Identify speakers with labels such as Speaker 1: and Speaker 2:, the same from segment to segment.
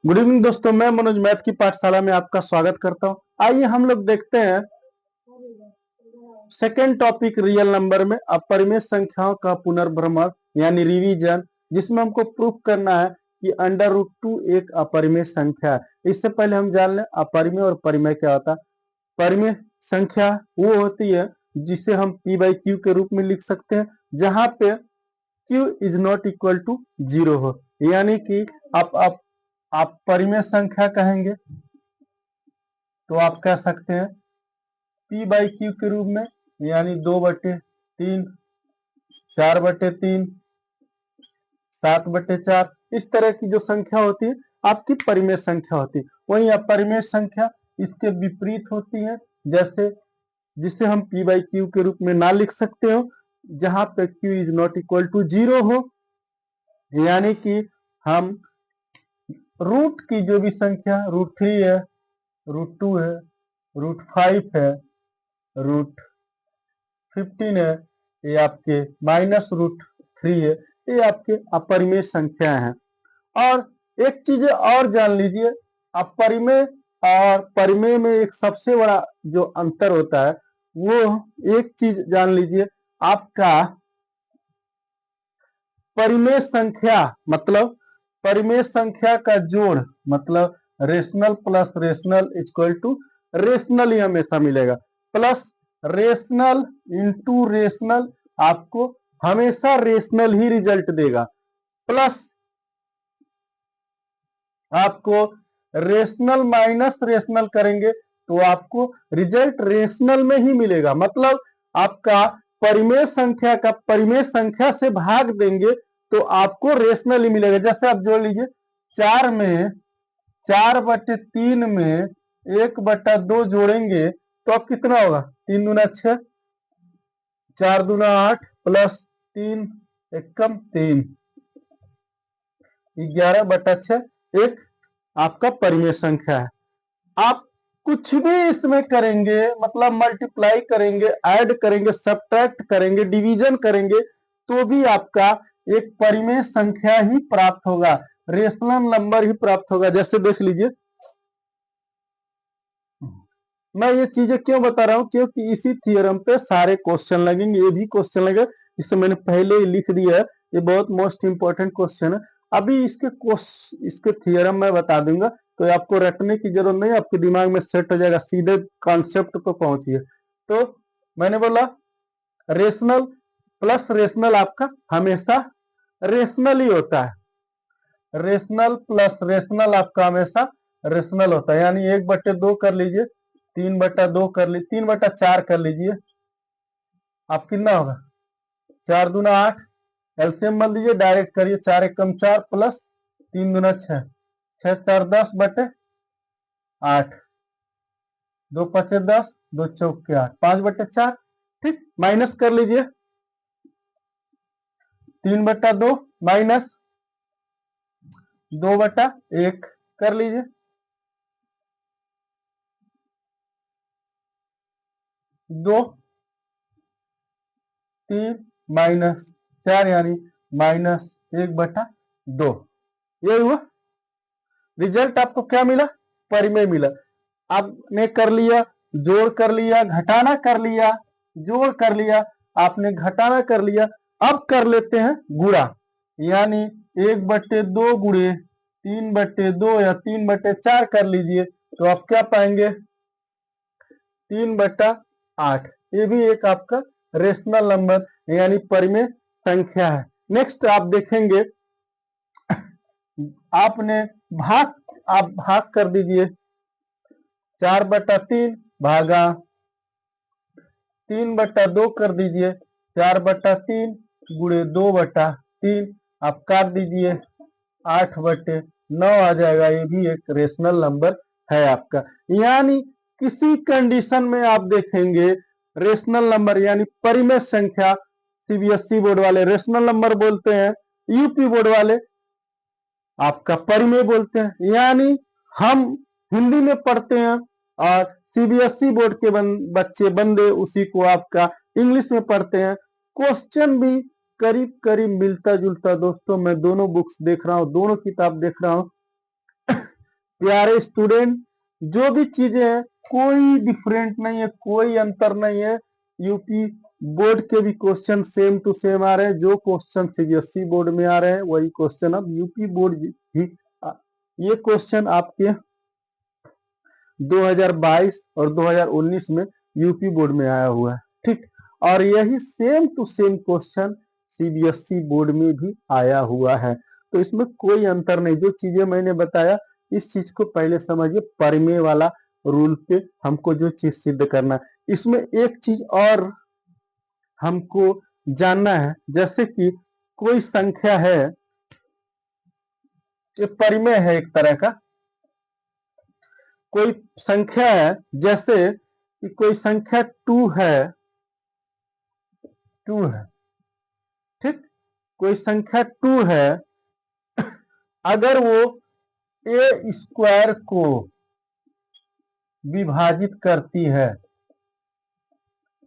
Speaker 1: Good evening दोस्तों, मैं Manoj math की पाठशाला में आपका स्वागत करता हूं। आइए हम लोग देखते हैं सेकेंड टॉपिक रियल नंबर में अपरिमेय संख्याओं का पुनर्भ्रमण यानी रिवीजन, जिसमें हमको प्रूफ करना है कि अंडर रूट 2 एक अपरिमेय संख्या है। इससे पहले हम जान लें अपरिमेय और परिमेय क्या होता है। परिमेय संख्या वो होती है जिसे हम p बाई क्यू के रूप में लिख सकते हैं, जहां पे q is not equal to 0 हो, यानी कि आप परिमेय संख्या कहेंगे तो आप कह सकते हैं p बाई क्यू के रूप में, यानी 2/3, 4/3, 7/4, इस तरह की जो संख्या होती है आपकी परिमेय संख्या होती है। वहीं अपरिमेय संख्या इसके विपरीत होती है, जैसे जिसे हम p बाई क्यू के रूप में ना लिख सकते हो, जहां पे q is not equal to 0 हो, यानी कि हम रूट की जो भी संख्या √3 है, √2 है, √5 है, √15 है, ये आपके -√3 है, ये आपके अपरिमेय संख्या हैं। और एक चीज और जान लीजिए, अपरिमेय और परिमेय में एक सबसे बड़ा जो अंतर होता है, वो एक चीज जान लीजिए, आपका परिमेय संख्या मतलब परिमेय संख्या का जोड़ मतलब rational plus rational equal to rational ही हमेशा मिलेगा, प्लस रेशनल इंटू रेशनल आपको हमेशा रेशनल ही रिजल्ट देगा, प्लस आपको रेशनल माइनस रेशनल करेंगे तो आपको रिजल्ट रेशनल में ही मिलेगा। मतलब आपका परिमेय संख्या का परिमेय संख्या से भाग देंगे तो आपको रेशनल ही मिलेगा। जैसे आप जोड़ लीजिए, 4 में 4/3 में 1/2 जोड़ेंगे तो अब कितना होगा, 3 दूना 6, 4 दूना 8 प्लस 3 एकम 3, 11/6 एक आपका परिमेय संख्या है। आप कुछ भी इसमें करेंगे, मतलब मल्टीप्लाई करेंगे, ऐड करेंगे, सब्ट्रैक्ट करेंगे, डिवीजन करेंगे, तो भी आपका एक परिमेय संख्या ही प्राप्त होगा, रेशनल नंबर ही प्राप्त होगा। जैसे देख लीजिए, मैं ये चीजें क्यों बता रहा हूं, क्योंकि इसी थ्योरम पे सारे क्वेश्चन लगेंगे, ये भी क्वेश्चन लगेगा, इसे मैंने पहले ही लिख दिया है, ये बहुत मोस्ट इंपॉर्टेंट क्वेश्चन है। अभी इसके थ्योरम मैं बता दूंगा, तो आपको रटने की जरूरत नहीं, आपके दिमाग में सेट हो जाएगा, सीधे कॉन्सेप्ट पे पहुंचिए। तो मैंने बोला रेशनल प्लस रेशनल आपका हमेशा रेशनल ही होता है, रेशनल प्लस रेशनल आपका हमेशा रेशनल होता है, यानी 1/2 कर लीजिए, 3/2 कर लीजिए, 3/4 कर लीजिए, आप कितना होगा, 4 दूना 8, एलसीएम मत लीजिए, डायरेक्ट करिए, 4 एकम 4 प्लस 3 दूना 6, 6 4 10/8, 2 5 10, 2 चौके 8, 5/4, ठीक। माइनस कर लीजिए, 3/2 माइनस 2/1 कर लीजिए, 2 3 -4 यानी -1/2, यही हुआ रिजल्ट। आपको क्या मिला, परिमेय मिला। आपने कर लिया, जोड़ कर लिया, घटाना कर लिया, जोड़ कर लिया, आपने घटाना कर लिया। अब कर लेते हैं गुणा, यानी 1/2 गुणे 3/2 या 3/4 कर लीजिए, तो आप क्या पाएंगे, 3/8। ये भी एक आपका रेशनल नंबर यानी परिमेय संख्या है। नेक्स्ट आप देखेंगे, आपने आप भाग कर दीजिए, 4/3 भागा 3/2 कर दीजिए, 4/3 गुणे 2/3, आप काट दीजिए, 8/9 आ जाएगा। ये भी एक रेशनल नंबर है आपका। यानी किसी कंडीशन में आप देखेंगे रेशनल नंबर यानी परिमेय संख्या, सीबीएसई बोर्ड वाले रेशनल नंबर बोलते हैं, यूपी बोर्ड वाले आपका परिमेय बोलते हैं। यानी हम हिंदी में पढ़ते हैं और सीबीएसई बोर्ड के बच्चे बंदे उसी को आपका इंग्लिश में पढ़ते हैं। क्वेश्चन भी करीब करीब मिलता जुलता। दोस्तों मैं दोनों बुक्स देख रहा हूँ, दोनों किताब देख रहा हूँ, प्यारे स्टूडेंट, जो भी चीजें हैं कोई डिफरेंट नहीं है, कोई अंतर नहीं है। यूपी बोर्ड के भी क्वेश्चन सेम टू सेम आ रहे हैं। जो क्वेश्चन सीबीएसई बोर्ड में आ रहे हैं वही क्वेश्चन अब यूपी बोर्ड भी ये क्वेश्चन आपके 2022 और 2019 में यूपी बोर्ड में आया हुआ है, ठीक। और यही same to same question CBSE board में भी आया हुआ है, तो इसमें कोई अंतर नहीं। जो चीजें मैंने बताया इस चीज को पहले समझिए, परिमेय वाला रूल पे हमको जो चीज सिद्ध करना है। इसमें एक चीज और हमको जानना है, जैसे कि कोई संख्या है, ये परिमेय है एक तरह का। कोई संख्या है, जैसे कि कोई संख्या 2 है, 2 है, ठीक। कोई संख्या 2 है, अगर वो ए स्क्वायर को विभाजित करती है,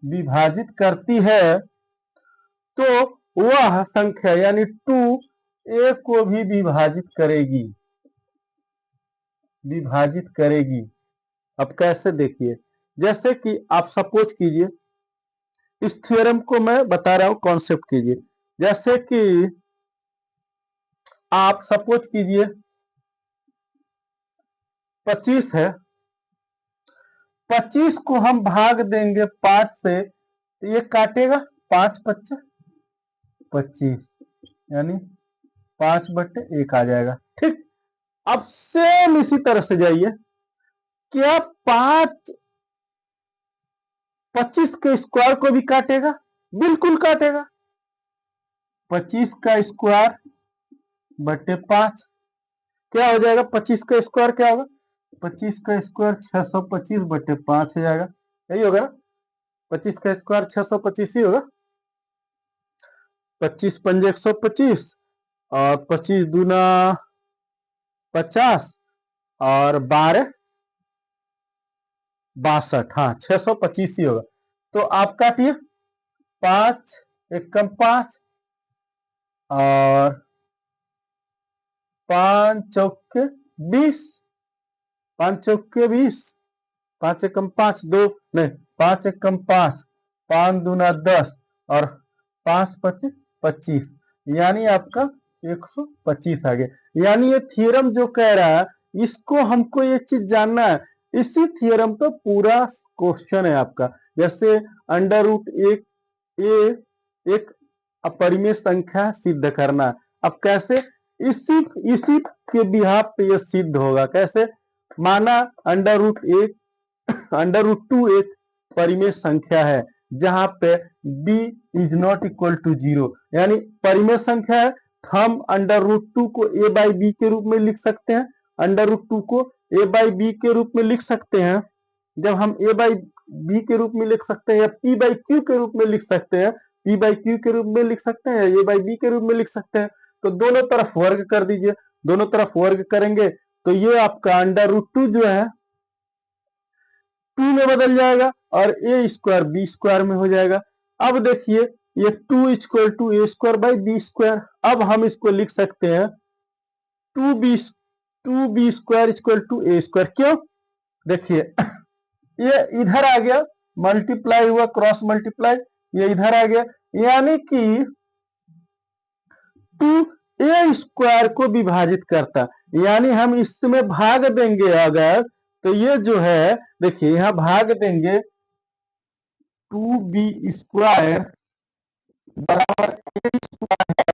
Speaker 1: विभाजित करती है, तो वह संख्या यानी 2 ए को भी विभाजित करेगी, विभाजित करेगी। अब कैसे देखिए, जैसे कि आप सपोज कीजिए, इस थ्योरम को मैं बता रहा हूं, कॉन्सेप्ट कीजिए। जैसे कि आप सपोज कीजिए 25 है, 25 को हम भाग देंगे 5 से, तो ये काटेगा 5 पच्चे 25, यानी 5/1 आ जाएगा, ठीक। अब सेम इसी तरह से जाइए, क्या 5 25 के स्क्वायर को भी काटेगा? बिल्कुल काटेगा। 25 का स्क्वायर बटे 5 क्या हो जाएगा? 25 का स्क्वायर क्या होगा? 25 का स्क्वायर 625/5 हो जाएगा, यही होगा ना? 25 का स्क्वायर 625 ही होगा। 25 पंजे 125 और 25 दूना 50 और 12 62, हाँ 625 ही होगा। तो आप काटिए, 5 एकम 5 और 5 चौके 20, 5 चौके 20, 5 एकम 5 2 नहीं 5 एकम 5, 5 दूना 10 और 5 पचे 25, यानी आपका 125 आ गया। यानी ये थ्योरम जो कह रहा है, इसको हमको ये चीज जानना है। इसी थ्योरम पे पूरा क्वेश्चन है आपका। जैसे अंडर रूट एक अपरिमेय संख्या सिद्ध करना है। अब कैसे? इसी इसी के बिहाफ पे ये सिद्ध होगा। कैसे? माना अंडर रूट 2 एक परिमेय संख्या है, जहां पे b is not equal to 0, यानी परिमेय संख्या है। हम अंडर रूट 2 को a बाई बी के रूप में लिख सकते हैं, अंडर रूट 2 को a बाई बी के रूप में लिख सकते हैं। जब हम a बाई बी के रूप में लिख सकते हैं, या p बाई क्यू के रूप में लिख सकते हैं, p बाई क्यू के रूप में लिख सकते हैं, या a बाई बी के रूप में लिख सकते हैं। तो दोनों तरफ वर्ग कर दीजिए, दोनों तरफ वर्ग करेंगे तो ये आपका अंडर रूट 2 जो है 2 में बदल जाएगा और ए स्क्वायर बी स्क्वायर में हो जाएगा। अब देखिए, ये 2 equal to a square by b square. अब हम इसको लिख सकते हैं 2b square equal to a square. क्यों? देखिए ये इधर आ गया, मल्टीप्लाई हुआ, क्रॉस मल्टीप्लाई, ये इधर आ गया, यानी कि 2a स्क्वायर को विभाजित करता, यानी हम इसमें भाग देंगे अगर, तो ये जो है देखिए यहां भाग देंगे 2b स्क्वायर बराबर a स्क्वायर